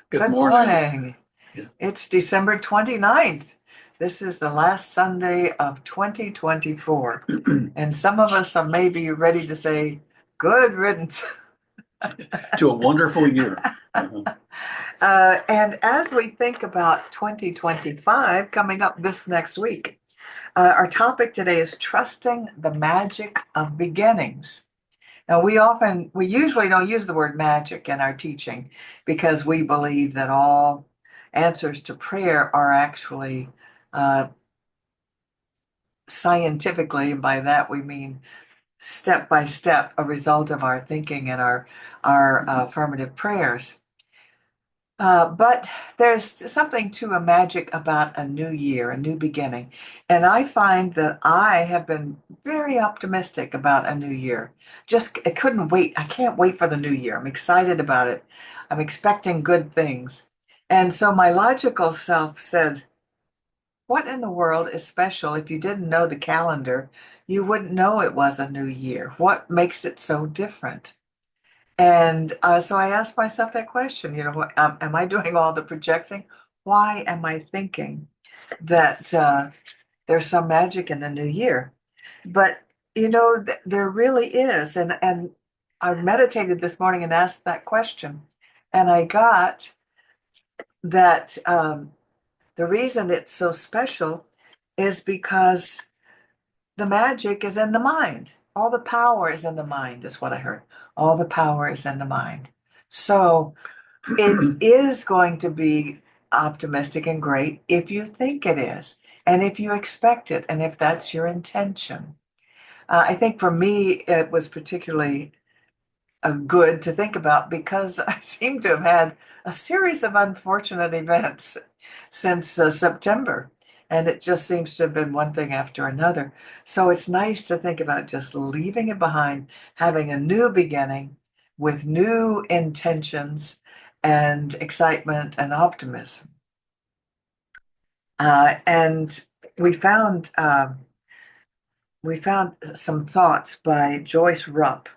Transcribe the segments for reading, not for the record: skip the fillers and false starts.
Good Good morning. morning. Yeah. It's December 29th. This is the last Sunday of 2024. And some of us are maybe ready to say, good riddance. To a wonderful year. Uh-huh. And as we think about 2025 coming up this next week, our topic today is trusting the magic of beginnings. Now, we usually don't use the word magic in our teaching because we believe that all answers to prayer are actually uh, scientifically, and by that we mean step by step, a result of our thinking and our affirmative prayers. But there's something to a magic about a new year, a new beginning. And I find that I have been very optimistic about a new year. Just, I couldn't wait. I can't wait for the new year. I'm excited about it. I'm expecting good things. And so my logical self said, what in the world is special? If you didn't know the calendar, you wouldn't know it was a new year. What makes it so different? And so I asked myself that question, am I doing all the projecting? Why am I thinking that there's some magic in the new year? But there really is. And I meditated this morning and asked that question. And I got that the reason it's so special is because the magic is in the mind. All the power is in the mind, is what I heard. All the power is in the mind. So it is going to be optimistic and great if you think it is, and if you expect it, and if that's your intention. I think for me, it was particularly good to think about because I seem to have had a series of unfortunate events since September. And it just seems to have been one thing after another. So it's nice to think about just leaving it behind, having a new beginning with new intentions and excitement and optimism. And we found we found some thoughts by Joyce Rupp,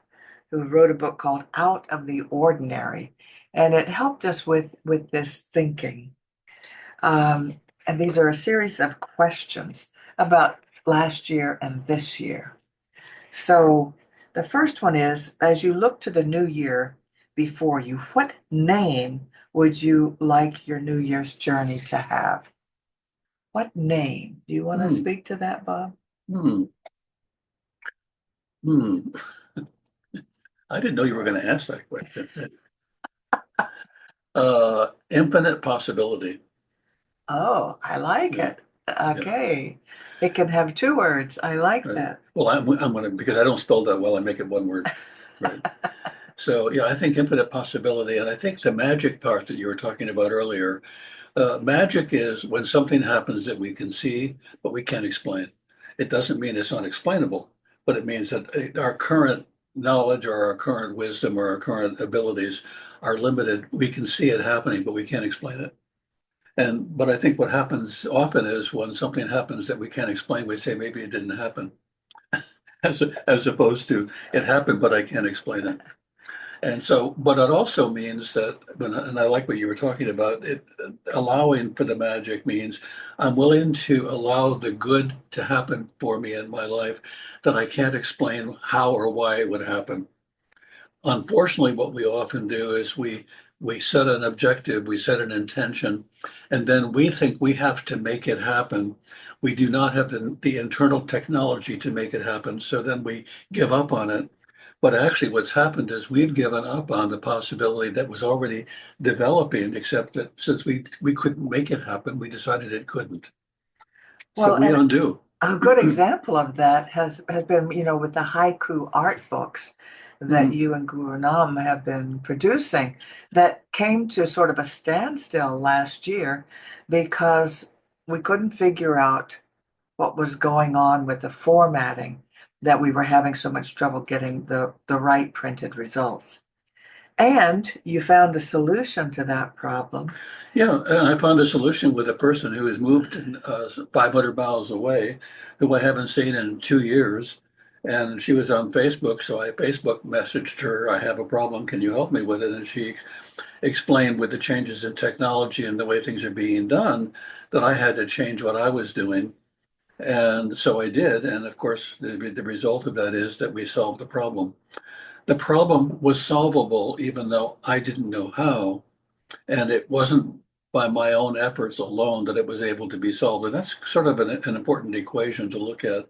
who wrote a book called Out of the Ordinary, and it helped us with this thinking. And these are a series of questions about last year and this year. So the first one is, as you look to the new year before you, what name would you like your New Year's journey to have? What name? Do you want to Hmm. speak to that, Bob? Hmm. Hmm. I didn't know you were going to ask that question. Infinite possibility. Oh, I like Yeah. it. Yeah. Okay. It can have two words. I like Right. that. Well, I'm going to, because I don't spell that well, I make it one word. Right. So, yeah, I think infinite possibility. And I think the magic part that you were talking about earlier, magic is when something happens that we can see, but we can't explain. It doesn't mean it's unexplainable, but it means that our current knowledge or our current wisdom or our current abilities are limited. We can see it happening, but we can't explain it. But I think what happens often is when something happens that we can't explain, we say maybe it didn't happen, as opposed to it happened, but I can't explain it. And so, but it also means that, and I like what you were talking about, it allowing for the magic means I'm willing to allow the good to happen for me in my life that I can't explain how or why it would happen. Unfortunately, what we often do is we set an objective, we set an intention, and then we think we have to make it happen. We do not have the internal technology to make it happen, so then we give up on it. But actually, what's happened is we've given up on the possibility that was already developing, except that since we couldn't make it happen, we decided it couldn't. So Well, we and undo. a good example of that has been, with the haiku art books that Mm, you and Guru Nam have been producing that came to sort of a standstill last year because we couldn't figure out what was going on with the formatting that we were having so much trouble getting the right printed results. And you found a solution to that problem. yeah, and I found a solution with a person who has moved 500 miles away, who I haven't seen in 2 years. And she was on Facebook, so I Facebook messaged her, I have a problem, can you help me with it? And she explained with the changes in technology and the way things are being done that I had to change what I was doing. And so I did. And of course, the result of that is that we solved the problem. The problem was solvable even though I didn't know how. And it wasn't by my own efforts alone that it was able to be solved. And that's sort of an important equation to look at.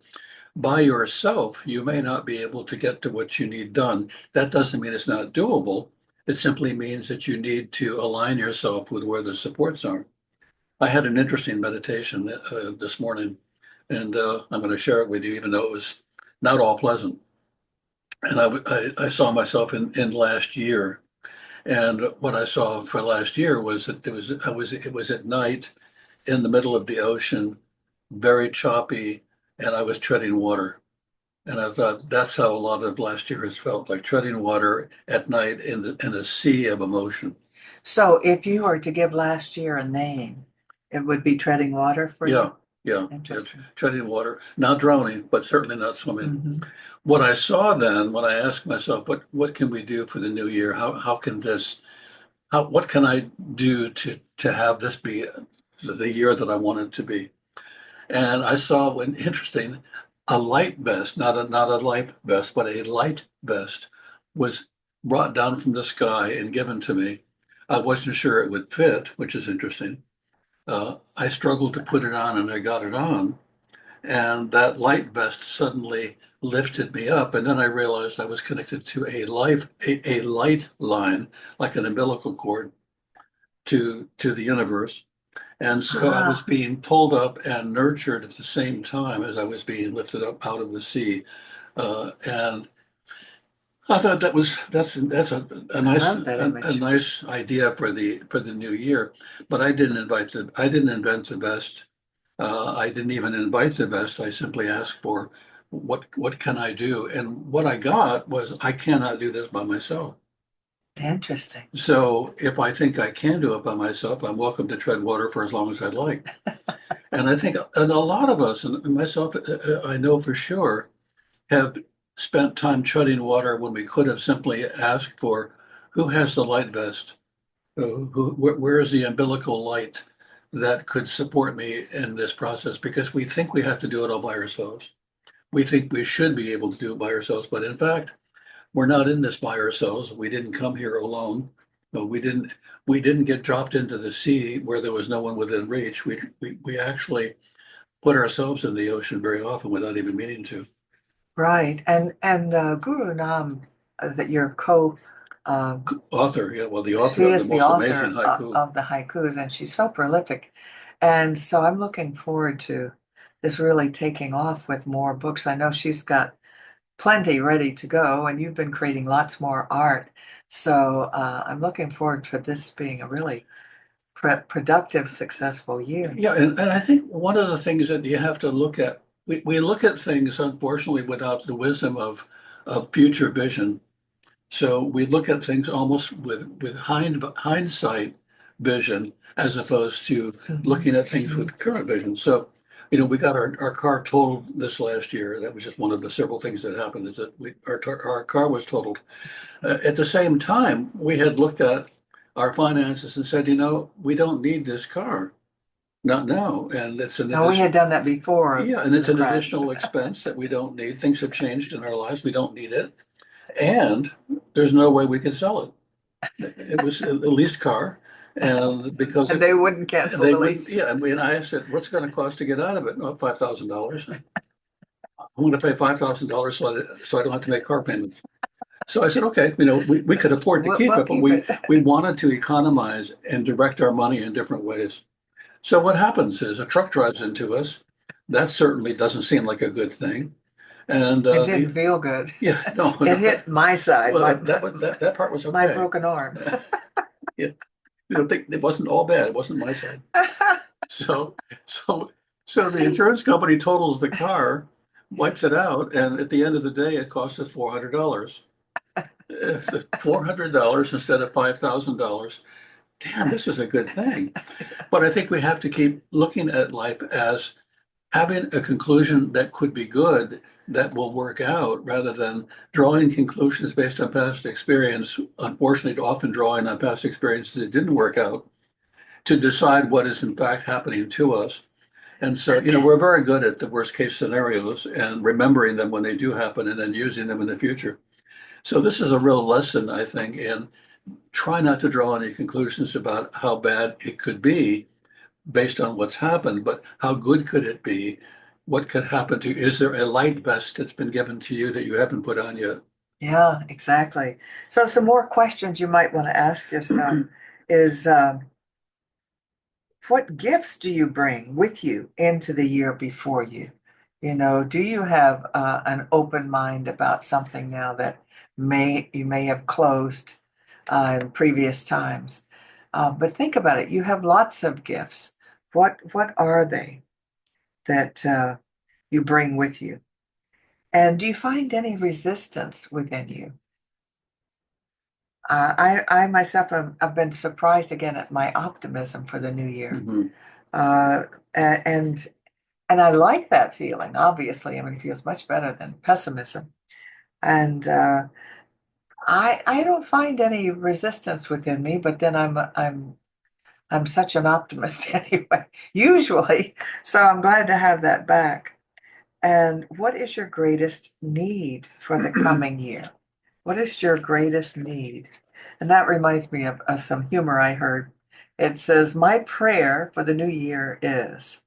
By yourself, you may not be able to get to what you need done. That doesn't mean it's not doable. It simply means that you need to align yourself with where the supports are. I had an interesting meditation this morning, and I'm going to share it with you, even though it was not all pleasant. And I saw myself in last year, and what I saw for last year was that it was at night in the middle of the ocean, very choppy, and I was treading water. And I thought that's how a lot of last year has felt, like treading water at night in a sea of emotion. So if you were to give last year a name, it would be treading water for Yeah, you? yeah, Interesting. treading water, not drowning, but certainly not swimming. Mhm. What I saw then, when I asked myself, what can we do for the new year? How can this what can I do to have this be the year that I want it to be? And I saw when interesting, a light vest, not a life vest, but a light vest was brought down from the sky and given to me. I wasn't sure it would fit, which is interesting. I struggled to put it on and I got it on. And that light vest suddenly lifted me up. And then I realized I was connected to a light line, like an umbilical cord to the universe. And so I was Ah, being pulled up and nurtured at the same time as I was being lifted up out of the sea. And I thought that's a I nice love that a image. nice idea for the new year. But I didn't invent the best. I didn't even invite the best. I simply asked for what can I do? And what I got was I cannot do this by myself. Interesting. So if I think I can do it by myself, I'm welcome to tread water for as long as I'd like. And I think, and a lot of us, and myself, I know for sure, have spent time treading water when we could have simply asked for who has the light vest? Where is the umbilical light that could support me in this process? Because we think we have to do it all by ourselves. We think we should be able to do it by ourselves, but in fact, we're not in this by ourselves. We didn't come here alone. No, we didn't get dropped into the sea where there was no one within reach. We actually put ourselves in the ocean very often without even meaning to. Right. And Guru Nam, that your uh, Author, yeah, well, the author she of the is the most amazing author haiku. of the haikus, and she's so prolific. And so I'm looking forward to this really taking off with more books. I know she's got plenty ready to go, and you've been creating lots more art. So I'm looking forward for this being a really productive, successful year. Yeah, and I think one of the things that you have to look at, we look at things unfortunately without the wisdom of future vision. So we look at things almost with hindsight vision as opposed to Mhm, looking at things mhm. with current vision. So, we got our car totaled this last year. That was just one of the several things that happened is that our car was totaled. At the same time, we had looked at our finances and said, we don't need this car, not now. And it's an Now, we addition. had done that before Yeah, and it's the an crash. additional expense that we don't need. Things have changed in our lives. We don't need it. And there's no way we can sell it. It was a leased car, and because And they wouldn't cancel they the wouldn't, lease. yeah. And I said, "What's it going to cost to get out of it?" "Oh, $5,000. I'm going to pay $5,000 so I don't have to make car payments." So I said, "Okay, we could afford to keep We'll it, but keep it. we wanted to economize and direct our money in different ways." So what happens is a truck drives into us. That certainly doesn't seem like a good thing. And It the didn't feel good. yeah, no, It no, hit my side, well, that part was my okay. broken arm. Yeah, it wasn't all bad. It wasn't my side. So, so, so the insurance company totals the car, wipes it out, and at the end of the day, it costs us $400. It's $400 instead of $5,000. Damn, this is a good thing. But I think we have to keep looking at life as having a conclusion that could be good that will work out rather than drawing conclusions based on past experience, unfortunately, often drawing on past experiences that didn't work out to decide what is in fact happening to us. And so, we're very good at the worst case scenarios and remembering them when they do happen and then using them in the future. So this is a real lesson, I think, in try not to draw any conclusions about how bad it could be based on what's happened, but how good could it be? What could happen to you? Is there a light vest that's been given to you that you haven't put on yet? Yeah, exactly. So some more questions you might want to ask yourself is what gifts do you bring with you into the year before you? Do you have an open mind about something now that you may have closed in previous times? But think about it. You have lots of gifts. What are they that you bring with you? And do you find any resistance within you? I myself have been surprised again at my optimism for the new year. Mhm. Uh, and and I like that feeling, obviously. I mean, it feels much better than pessimism. And I don't find any resistance within me, but then I'm such an optimist anyway, usually. So I'm glad to have that back. And what is your greatest need for the coming year? What is your greatest need? And that reminds me of some humor I heard. It says, my prayer for the new year is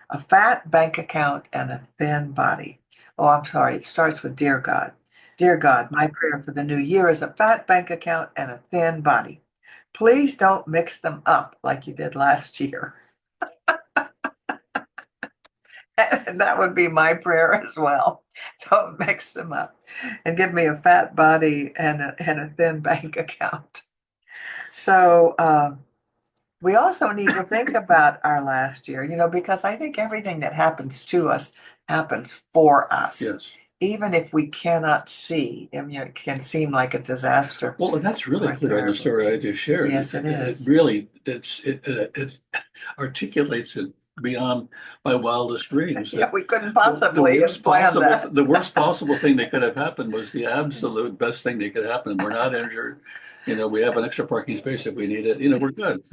a fat bank account and a thin body. Oh, I'm sorry. It starts with Dear God. Dear God, my prayer for the new year is a fat bank account and a thin body. Please don't mix them up like you did last year. And that would be my prayer as well. Don't mix them up and give me a fat body and a thin bank account. So we also need to think about our last year, because I think everything that happens to us happens for us. Yes. Even if we cannot see, I mean, it can seem like a disaster Well, and that's really or clear in the terrible. story I just shared. Yes, it It is. really it articulates it beyond my wildest dreams Yeah, that we couldn't the possibly have worst planned possible that. the worst possible thing that could have happened was the absolute best thing that could happen. We're not injured. We have an extra parking space if we need it. We're good.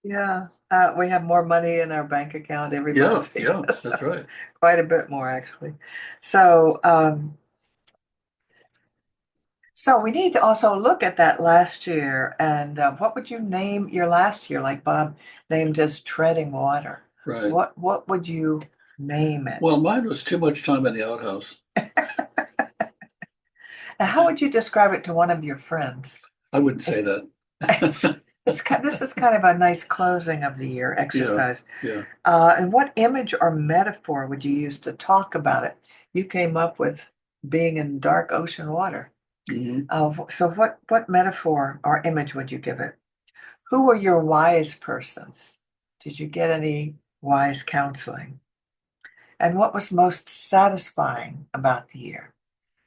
Yeah, we have more money in our bank account every Yeah, month. yeah, Yes, that's right. quite a bit more actually. So, so we need to also look at that last year and what would you name your last year? Like Bob named as treading water. Right. What would you name it? Well, mine was too much time in the outhouse. And how would you describe it to one of your friends? I wouldn't say It's that. it's this is kind of a nice closing of the year Yeah, exercise. yeah. And what image or metaphor would you use to talk about it? You came up with being in dark ocean water. Hmm. So what metaphor or image would you give it? Who were your wise persons? Did you get any wise counseling? And what was most satisfying about the year?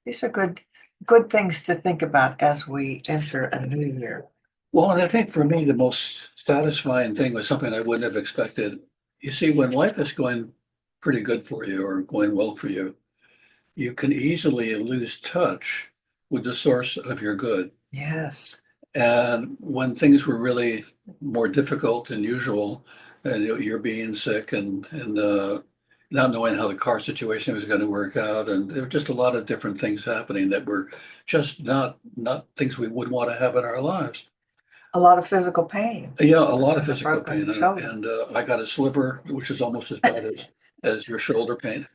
These are good things to think about as we enter a new year. Well, and I think for me, the most satisfying thing was something I wouldn't have expected. You see, when life is going pretty good for you or going well for you, you can easily lose touch with the source of your good. Yes. And when things were really more difficult than usual, and you're being sick and not knowing how the car situation was going to work out, and there were just a lot of different things happening that were just not things we would want to have in our lives. A lot of physical pain Yeah, a lot of and a physical pain, broken and, shoulder. and I got a sliver, which is almost as bad as your shoulder pain.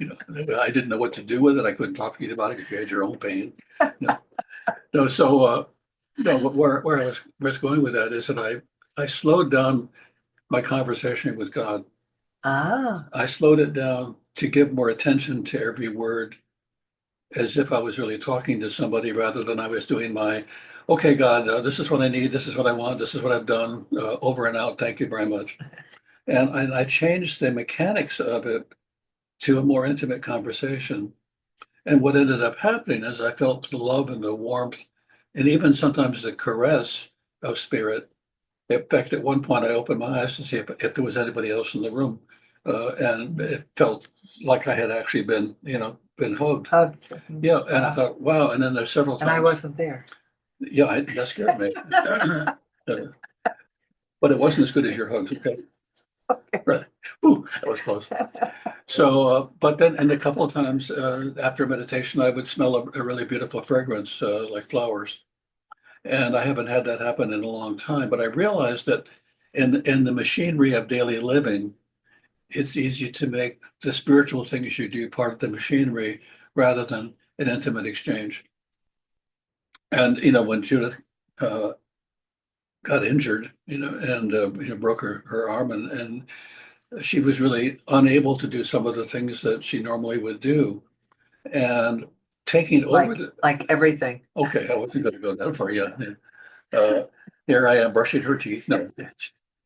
I didn't know what to do with it. I couldn't talk to you about it because you had your own pain. No, no. So, no. Where I was going with that is that I slowed down my conversation with God. Ah, I slowed it down to give more attention to every word, as if I was really talking to somebody rather than I was doing my, okay, God, this is what I need, this is what I want, this is what I've done, over and out. Thank you very much. And I changed the mechanics of it to a more intimate conversation. And what ended up happening is I felt the love and the warmth and even sometimes the caress of spirit. In fact, at one point, I opened my eyes to see if there was anybody else in the room. and it felt like I had actually been, been hugged. Hugged. Yeah, and I Wow. thought, wow. And then there's several And I times, wasn't there. yeah, that scared me. Uh, but it wasn't as good as your hugs. Okay, right. Ooh, that was close. So, but then, and a couple of times after meditation, I would smell a really beautiful fragrance, like flowers. And I haven't had that happen in a long time. But I realized that in the machinery of daily living, it's easy to make the spiritual things you do part of the machinery rather than an intimate exchange. And when Judith uh, got injured, and broke her arm, and she was really unable to do some of the things that she normally would do, and taking over Like, the. like everything. Okay, I wasn't going to go that far yet. Uh, Here I am brushing her teeth. No,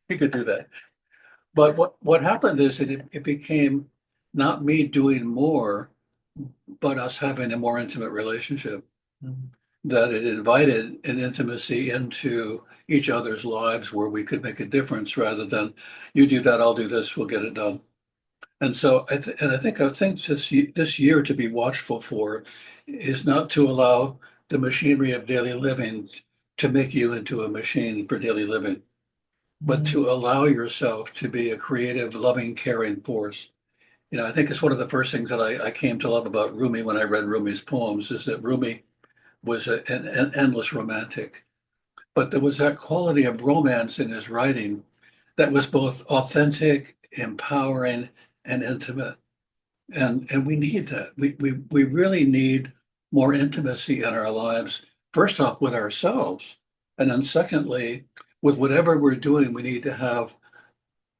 he could do that. But what happened is that it became not me doing more, but us having a more intimate relationship. Mhm. That it invited an intimacy into each other's lives where we could make a difference rather than you do that, I'll do this, we'll get it done. And so I think this year to be watchful for is not to allow the machinery of daily living to make you into a machine for daily living, but Mhm. to allow yourself to be a creative, loving, caring force. I think it's one of the first things that I came to love about Rumi when I read Rumi's poems is that Rumi was an endless romantic, but there was that quality of romance in his writing that was both authentic, empowering, and intimate. And we need that. We really need more intimacy in our lives. First off, with ourselves, and then secondly, with whatever we're doing, we need to have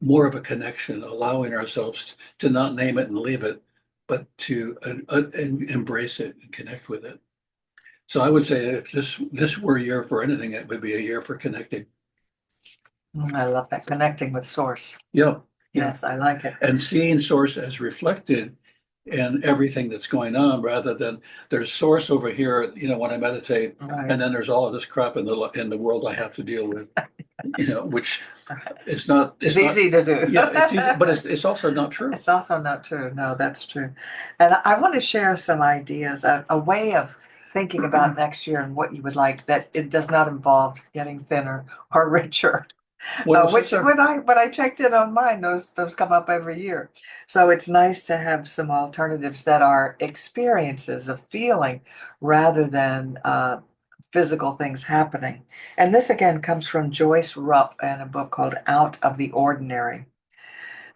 more of a connection, allowing ourselves to not name it and leave it, but to embrace it and connect with it. So I would say if this were a year for anything, it would be a year for connecting. I love that. Connecting with source. Yeah, yeah. Yes, I like it. And seeing source as reflected in everything that's going on rather than there's source over here, when I meditate, Right. and then there's all of this crap in the world I have to deal with, which Right. it's not, It's it's not, easy to do. yeah, it's easy, but it's also not true. It's also not true. No, that's true. And I want to share some ideas, a way of thinking about next year and what you would like that it does not involve getting thinner or richer. What else is Which there? when I checked in on mine, those come up every year. So it's nice to have some alternatives that are experiences of feeling rather than physical things happening. And this again comes from Joyce Rupp in a book called Out of the Ordinary.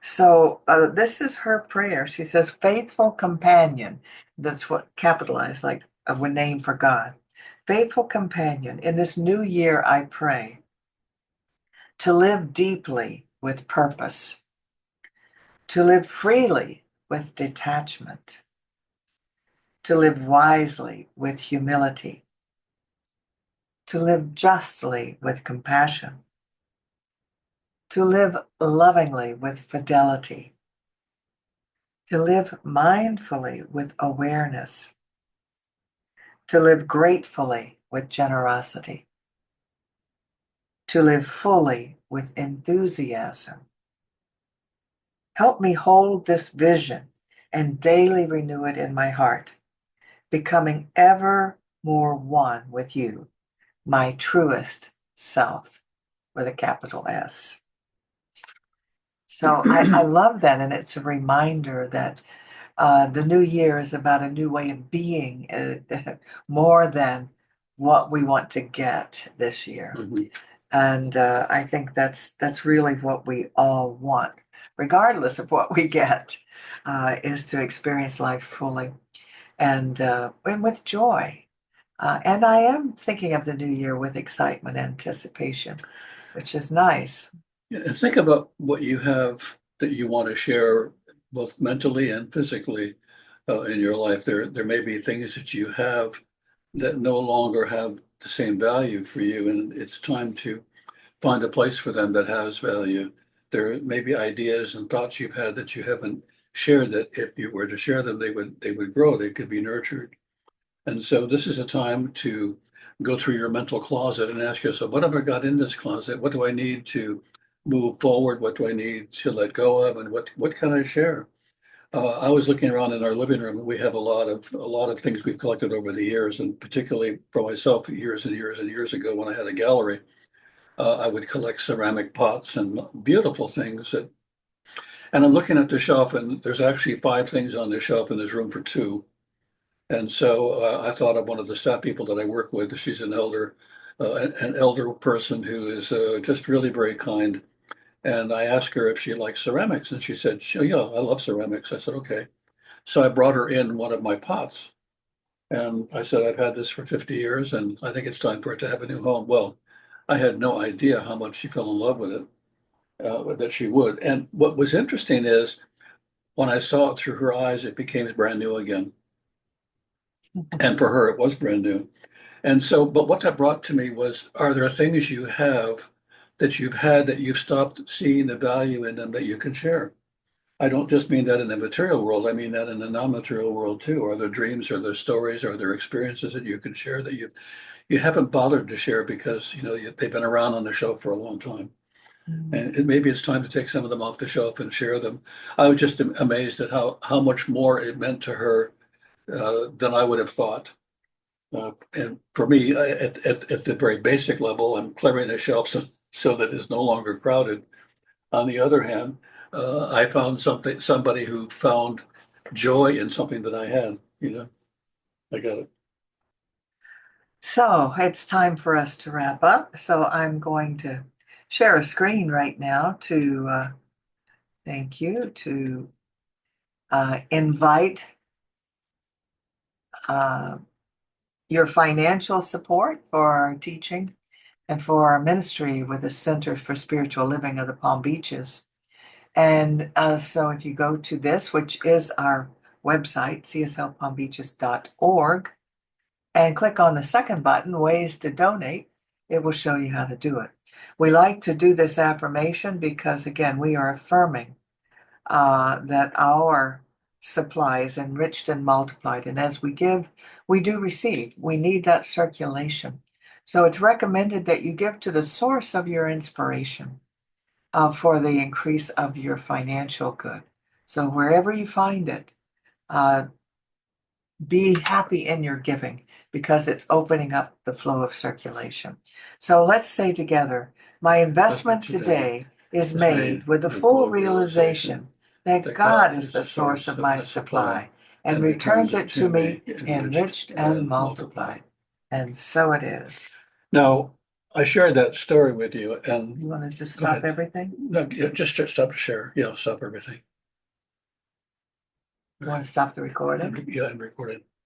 So this is her prayer. She says, "Faithful companion." That's what capitalized, like a name for God. Faithful companion, in this new year, I pray to live deeply with purpose, to live freely with detachment, to live wisely with humility, to live justly with compassion, to live lovingly with fidelity, to live mindfully with awareness, to live gratefully with generosity, to live fully with enthusiasm. Help me hold this vision and daily renew it in my heart, becoming ever more one with you, my truest self, with a capital S. So I love that. And it's a reminder that the new year is about a new way of being, more than what we want to get this year. Mhm. And I think that's really what we all want, regardless of what we get, is to experience life fully and with joy. And I am thinking of the new year with excitement, anticipation, which is nice. Yeah, and think about what you have that you want to share both mentally and physically in your life. There may be things that you have that no longer have the same value for you, and it's time to find a place for them that has value. There may be ideas and thoughts you've had that you haven't shared that if you were to share them, they would grow, they could be nurtured. And so this is a time to go through your mental closet and ask yourself, what have I got in this closet? What do I need to move forward? What do I need to let go of? And what can I share? I was looking around in our living room, and we have a lot of things we've collected over the years, and particularly for myself, years and years and years ago when I had a gallery, I would collect ceramic pots and beautiful things. And I'm looking at the shelf, and there's actually five things on the shelf, and there's room for two. And so I thought of one of the staff people that I work with. She's an elder person who is just really very kind. And I asked her if she likes ceramics, and she said, "Sure, yeah, I love ceramics." I said, "Okay." So I brought her in one of my pots, and I said, "I've had this for 50 years, and I think it's time for it to have a new home." Well, I had no idea how much she fell in love with it, that she would. And what was interesting is when I saw it through her eyes, it became brand new again. And for her, it was brand new. And so, but what that brought to me was, are there things you have that you've had that you've stopped seeing the value in them that you can share? I don't just mean that in the material world. I mean that in the non-material world too. Are there dreams, are there stories, are there experiences that you can share that you haven't bothered to share because they've been around on the shelf for a long time, Mm. and maybe it's time to take some of them off the shelf and share them. I was just amazed at how much more it meant to her than I would have thought. And for me, at the very basic level, I'm clearing the shelf so that it's no longer crowded. On the other hand, I found somebody who found joy in something that I had. I got it. So it's time for us to wrap up. So I'm going to share a screen right now to thank you to invite uh, your financial support for our teaching and for our ministry with the Center for Spiritual Living of the Palm Beaches. And so if you go to this, which is our website, cslpalmbeaches.org, and click on the second button, Ways to Donate, it will show you how to do it. We like to do this affirmation because, again, we are affirming that our supply is enriched and multiplied. And as we give, we do receive. We need that circulation. So it's recommended that you give to the source of your inspiration for the increase of your financial good. So wherever you find it, uh, be happy in your giving because it's opening up the flow of circulation. So let's say together, my investment today is made with the full realization that God is the source of my supply and returns it to me enriched and multiplied. And so it is. Now, I shared that story with you, and You want to just go stop ahead. everything? No, yeah, just stop to share. Stop everything. You want to stop the recording? Yeah, I'm recording.